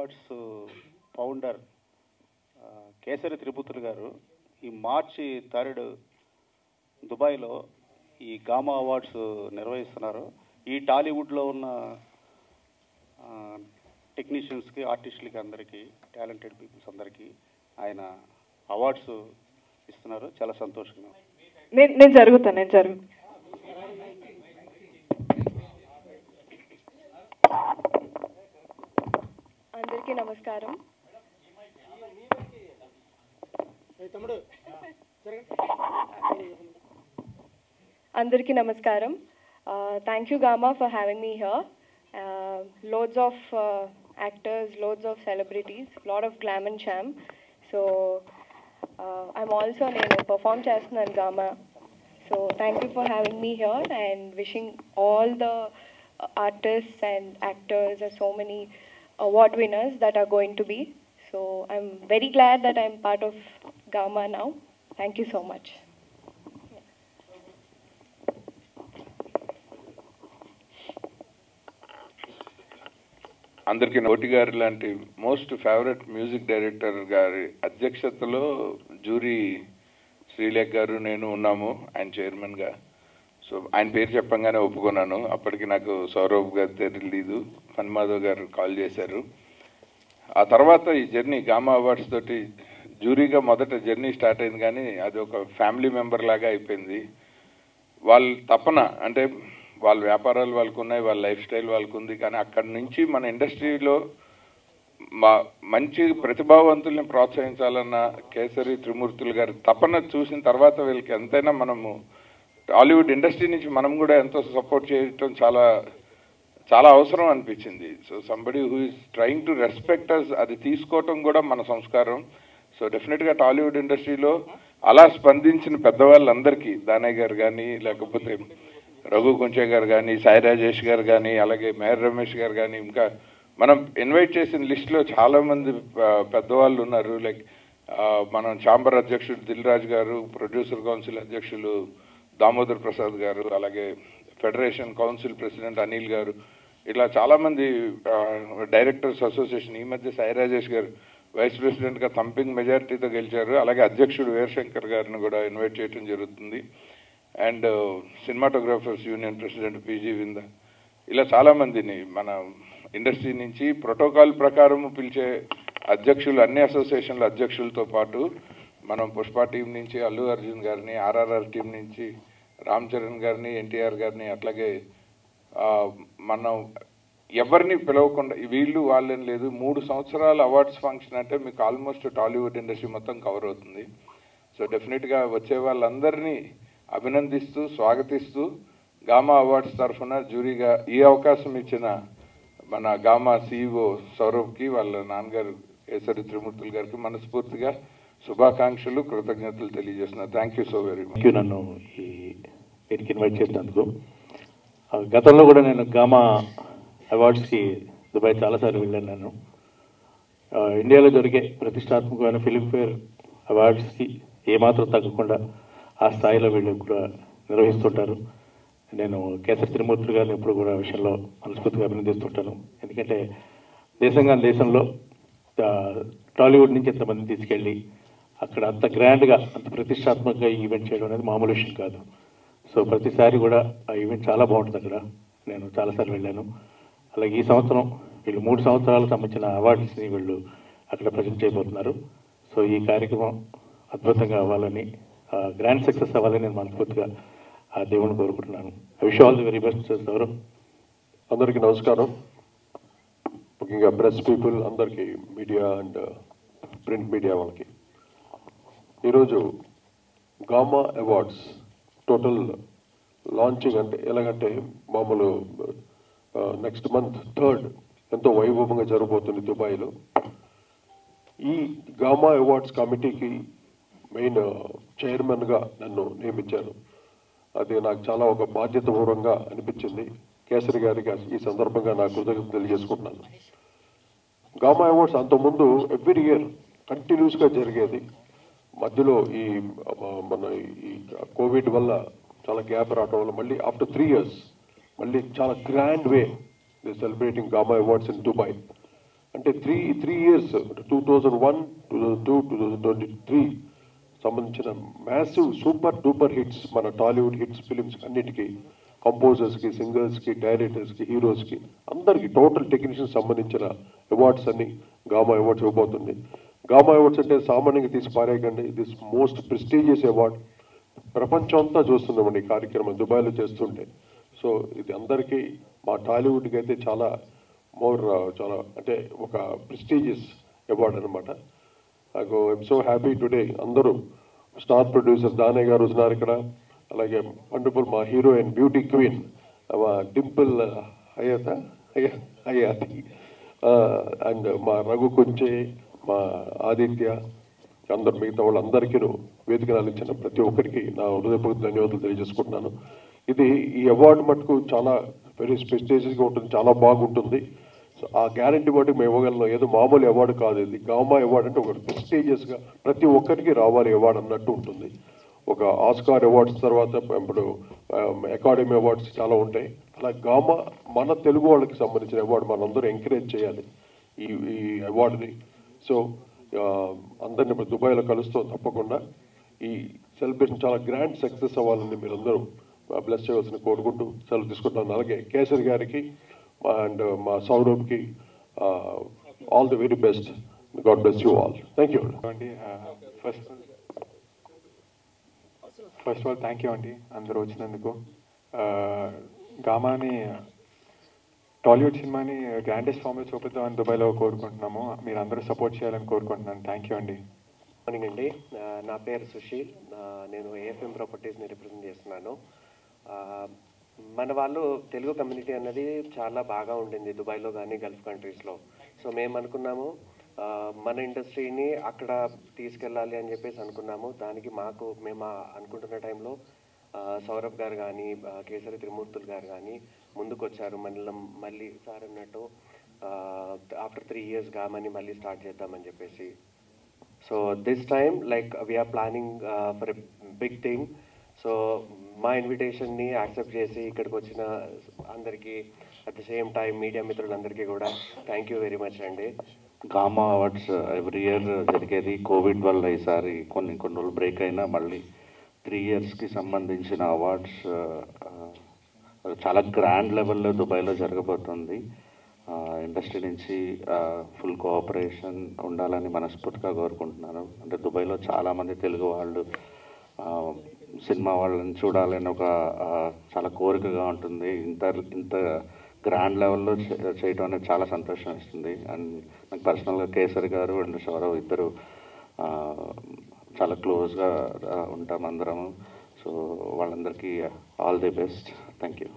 Awards founder kesari త్రిపుత్రులు గారు ఈ మార్చి 3 దుబాయ్లో ఈ గామా అవార్డ్స్ నిర్వహిస్తున్నారు. ఈ టాలీవుడ్లో ఉన్న టెక్నీషియన్స్కి, ఆర్టిస్టులకి, అందరికీ, టాలెంటెడ్ పీపుల్స్ అందరికీ ఆయన అవార్డ్స్ ఇస్తున్నారు. చాలా సంతోషంగా. నేను జరుగుతాను. అందరికీ నమస్కారం. అందరికీ నమస్కారం. Thank you Gama for having me here. Loads of actors, loads of celebrities, lot of glam and charm. So I'm also నేను perform చేస్తున్నాను Gama. So thank you for having me here and wishing all the artists and actors and so many award winners that are going to be. So I'm very glad that I'm part of Gama now. Thank you so much. అందరికీ నోటి గారి లాంటి most favourite music director గారి అధ్యక్షతలో jury Srilekha గారు నేను ఉన్నాము ఆయన చైర్మన్గా. సో ఆయన పేరు చెప్పంగానే ఒప్పుకున్నాను. అప్పటికి నాకు సౌరవ్ గారు తెలీదు, ఫన్మాధవ్ గారు కాల్ చేశారు. ఆ తర్వాత ఈ జర్నీ గామా అవార్డ్స్ తోటి జ్యూరీగా మొదట జర్నీ స్టార్ట్ అయింది, కానీ అది ఒక ఫ్యామిలీ మెంబర్ లాగా అయిపోయింది. వాళ్ళ తపన అంటే వాళ్ళ వ్యాపారాలు వాళ్ళకు ఉన్నాయి, వాళ్ళ లైఫ్ స్టైల్ వాళ్ళకు ఉంది, కానీ అక్కడి నుంచి మన ఇండస్ట్రీలో మంచి ప్రతిభావంతుల్ని ప్రోత్సహించాలన్న కేసరి త్రిమూర్తులు గారి తపన చూసిన తర్వాత వీళ్ళకి ఎంతైనా మనము టాలీవుడ్ ఇండస్ట్రీ నుంచి మనం కూడా ఎంతో సపోర్ట్ చేయటం చాలా చాలా అవసరం అనిపించింది. So somebody who is trying to respect us, అది తీసుకోవటం కూడా మన సంస్కారం. సో డెఫినెట్గా టాలీవుడ్ ఇండస్ట్రీలో అలా స్పందించిన పెద్దవాళ్ళందరికీ, దానయ్య గారు కానీ, లేకపోతే రఘు కొంచె గారు కానీ, సాయి రాజేష్ గారు కానీ, అలాగే మేహర్ రమేష్ గారు కానీ, ఇంకా మనం ఇన్వైట్ చేసిన లిస్టులో చాలామంది పెద్దవాళ్ళు ఉన్నారు. లైక్ మనం ఛాంబర్ అధ్యక్షుడు దిల్ రాజు గారు, ప్రొడ్యూసర్ కౌన్సిల్ అధ్యక్షులు దామోదర్ ప్రసాద్ గారు, అలాగే ఫెడరేషన్ కౌన్సిల్ ప్రెసిడెంట్ అనిల్ గారు, ఇట్లా చాలామంది డైరెక్టర్స్ అసోసియేషన్, ఈ మధ్య సాయి రాజేష్ గారు వైస్ ప్రెసిడెంట్గా థంపింగ్ మెజారిటీతో గెలిచారు. అలాగే అధ్యక్షుడు వీరశంకర్ గారిని కూడా ఇన్వైట్ చేయడం జరుగుతుంది. And cinematographers union president PG Vinda, ఇలా చాలామందిని మన ఇండస్ట్రీ నుంచి ప్రోటోకాల్ ప్రకారం పిలిచే అధ్యక్షులు, అన్ని అసోసియేషన్ల అధ్యక్షులతో పాటు మనం పుష్ప టీం నుంచి అల్లు అర్జున్ గారిని, ఆర్ఆర్ఆర్ టీం నుంచి రామ్ చరణ్ గారిని, ఎన్టీఆర్ గారిని, అట్లాగే మనం ఎవరిని పిలవకుండా వీళ్ళు వాళ్ళని లేదు, 3 సంవత్సరాల అవార్డ్స్ ఫంక్షన్ అంటే మీకు ఆల్మోస్ట్ టాలీవుడ్ ఇండస్ట్రీ మొత్తం కవర్ అవుతుంది. సో డెఫినెట్గా వచ్చే వాళ్ళందరినీ అభినందిస్తూ స్వాగతిస్తూ గామా అవార్డ్స్ తరఫున జ్యూరీగా ఈ అవకాశం ఇచ్చిన మన గామా సిఇఓ సౌరవ్కి, వాళ్ళ నాన్నగారు కేసరి త్రిమూర్తులు గారికి మనస్ఫూర్తిగా శుభాకాంక్షలు, కృతజ్ఞతలు తెలియజేస్తున్నారు. Thank you so very much. నన్ను ఈ మీటింగ్కి ఇన్వైట్ చేసినందుకు. గతంలో కూడా నేను గామా అవార్డ్స్కి దుబాయ్ చాలాసార్లు వెళ్ళాను. నేను ఇండియాలో దొరికే ప్రతిష్టాత్మకమైన ఫిలింఫేర్ అవార్డ్స్కి ఏమాత్రం తగ్గకుండా ఆ స్థాయిలో వీళ్ళు కూడా నిర్వహిస్తుంటారు. నేను కేసరి త్రిమూర్తులు గారిని ఎప్పుడు కూడా విషయంలో మనస్ఫూర్తిగా అభినందిస్తుంటాను. ఎందుకంటే దేశంలో టాలీవుడ్ నుంచి ఎంతమందిని తీసుకెళ్ళి అక్కడ అంత గ్రాండ్గా, అంత ప్రతిష్టాత్మకంగా ఈ ఈవెంట్ చేయడం అనేది మామూలు విషయం కాదు. సో ప్రతిసారి కూడా ఆ ఈవెంట్ చాలా బాగుంటుంది. అక్కడ నేను చాలాసార్లు వెళ్ళాను. అలాగే ఈ సంవత్సరం వీళ్ళు 3 సంవత్సరాలకు సంబంధించిన అవార్డ్స్ని వీళ్ళు అక్కడ ప్రజెంట్ చేయబోతున్నారు. సో ఈ కార్యక్రమం అద్భుతంగా అవ్వాలని, గ్రాండ్ సక్సెస్ అవ్వాలని నేను మనస్ఫూర్తిగా ఆ దేవుని కోరుకుంటున్నాను. I wish all the very best. ఎవరు అందరికీ నమస్కారం. ముఖ్యంగా ప్రెస్ పీపుల్ అందరికీ, మీడియా అండ్ ప్రింట్ మీడియా వాళ్ళకి, ఈరోజు గామా అవార్డ్స్ టోటల్ లాంచింగ్ అంటే ఎలాగంటే మామూలు నెక్స్ట్ మంత్ 3rd ఎంతో వైభవంగా జరగబోతుంది దుబాయ్లో. ఈ గామా అవార్డ్స్ కమిటీకి మెయిన్ చైర్మన్గా నన్ను నియమించారు. అది నాకు చాలా ఒక బాధ్యతాపూర్వంగా అనిపించింది. కేసరి గారికి ఈ సందర్భంగా నా కృతజ్ఞతలు తెలియజేసుకుంటున్నాను. గామా అవార్డ్స్ అంతకుముందు ఎవ్రీ ఇయర్ కంటిన్యూస్గా జరిగేది. మధ్యలో మన ఈ కోవిడ్ వల్ల చాలా గ్యాప్ రావడం వల్ల మళ్ళీ ఆఫ్టర్ 3 years మళ్ళీ చాలా grand way they celebrating gamma awards in Dubai. అంటే త్రీ ఇయర్స్ 2001, 2002, 2023 సంబంధించిన మ్యాసివ్ సూపర్ డూపర్ హిట్స్, మన టాలీవుడ్ హిట్స్ ఫిలిమ్స్ అన్నిటికీ కంపోజర్స్కి, సింగర్స్కి, డైరెక్టర్స్కి, హీరోస్కి అందరికీ టోటల్ టెక్నీషియన్స్ సంబంధించిన అవార్డ్స్ అన్ని గామా అవార్డ్స్ ఇవ్వబోతుంది. గామా అవార్డ్స్ అంటే సామాన్యంగా తీసి పారేయకండి. This most prestigious award. ప్రపంచం అంతా చూస్తున్నామండి ఈ కార్యక్రమం దుబాయ్లో చేస్తుంటే. సో ఇది అందరికీ, మా టాలీవుడ్కి అయితే చాలా చాలా అంటే ఒక ప్రెస్టీజియస్ అవార్డ్ అనమాట. నాకు ఐఎమ్ సో హ్యాపీ టుడే. అందరూ స్టార్ ప్రొడ్యూసర్ దానయ్య గారు ఉన్నారు ఇక్కడ, అలాగే వండర్ఫుల్ మా హీరోయిన్ బ్యూటీ క్వీన్ మా డింపుల్ హయాతి అండ్ మా రఘు కొంచె, మా ఆదిత్య, అందరు మిగతా వాళ్ళందరికీ వేదికలు అందించిన ప్రతి ఒక్కరికి నా హృదయపూర్వక ధన్యవాదాలు తెలియజేసుకుంటున్నాను. ఈ అవార్డు మటుకు చాలా వెరీ ప్రెస్టీజియస్గా ఉంటుంది, చాలా బాగుంటుంది. సో ఆ గ్యారంటీ బట్టి మేము ఇవ్వగలను. ఏదో మామూలు అవార్డు కాదు ఇది. గామా అవార్డు అంటే ఒక ప్రెస్టీజియస్గా ప్రతి ఒక్కరికి రావాలి అవార్డు అన్నట్టు ఉంటుంది. ఒక ఆస్కార్ అవార్డ్స్ తర్వాత ఇప్పుడు అకాడమీ అవార్డ్స్ చాలా ఉంటాయి. అలా గామా మన తెలుగు వాళ్ళకి సంబంధించిన అవార్డు మనందరూ ఎంకరేజ్ చేయాలి ఈ అవార్డుని. సో అందరిని ఇప్పుడు దుబాయ్లో కలుస్తూ తప్పకుండా ఈ సెలబ్రేషన్ చాలా గ్రాండ్ సక్సెస్ అవ్వాలని మీరందరూ బ్లెస్ చేయవలసిన కోరుకుంటూ సెలవు తీసుకుంటున్నాను. అలాగే కేసరి గారికి అండ్ మా సౌరభ్కి all the very best. God bless you all. Thank you అండి. First of all thank you అండి అందరూ వచ్చినందుకు. గామాని టాలీవుడ్ సినిమాని గ్రాండెస్ట్ ఫామ్లో చూపిద్దామని దుబాయ్లో కోరుకుంటున్నాము. మీరు అందరూ సపోర్ట్ చేయాలని కోరుకుంటున్నాను. థ్యాంక్ యూ అండి. మార్నింగ్ అండి. నా పేరు సుశీల్. నేను ఏఎఫ్ఎం ప్రాపర్టీస్ని రిప్రజెంట్ చేస్తున్నాను. మన వాళ్ళు తెలుగు కమ్యూనిటీ అన్నది చాలా బాగా ఉండింది దుబాయ్లో కానీ గల్ఫ్ కంట్రీస్లో. సో మేము అనుకున్నాము మన ఇండస్ట్రీని అక్కడ తీసుకెళ్ళాలి అని చెప్పేసి అనుకున్నాము. దానికి మేము అనుకుంటున్న టైంలో సౌరభ్ గారు కానీ కేసరి త్రిమూర్తులు గారు కానీ ముందుకు వచ్చారు. మళ్ళీ సార్ అన్నట్టు ఆఫ్టర్ 3 years గామని మళ్ళీ స్టార్ట్ చేద్దామని చెప్పేసి. So this time like we are planning for a big thing. So మా ఇన్విటేషన్ని యాక్సెప్ట్ చేసి ఇక్కడికి వచ్చిన అందరికీ at the same time media మిత్రులందరికీ కూడా థ్యాంక్ యూ వెరీ మచ్ అండి. గామా అవార్డ్స్ ఎవ్రీ ఇయర్ జరిగేది. కోవిడ్ వల్ల ఈసారి కొన్ని రోజులు బ్రేక్ అయినా మళ్ళీ 3 yearsకి సంబంధించిన అవార్డ్స్ చాలా గ్రాండ్ లెవెల్లో దుబాయ్లో జరగబోతుంది. ఇండస్ట్రీ నుంచి ఫుల్ కోఆపరేషన్ ఉండాలని మనస్ఫూర్తిగా కోరుకుంటున్నాను. అంటే దుబాయ్లో చాలామంది తెలుగు వాళ్ళు సినిమా వాళ్ళని చూడాలని ఒక చాలా కోరికగా ఉంటుంది. ఇంత గ్రాండ్ లెవెల్లో చేయడం అనేది చాలా సంతోషం ఇస్తుంది. అండ్ నాకు పర్సనల్గా కేసరి గారు అండ్ సౌరవ్ ఇద్దరు చాలా క్లోజ్గా ఉంటాం అందరము. సో వాళ్ళందరికీ all the best. Thank you.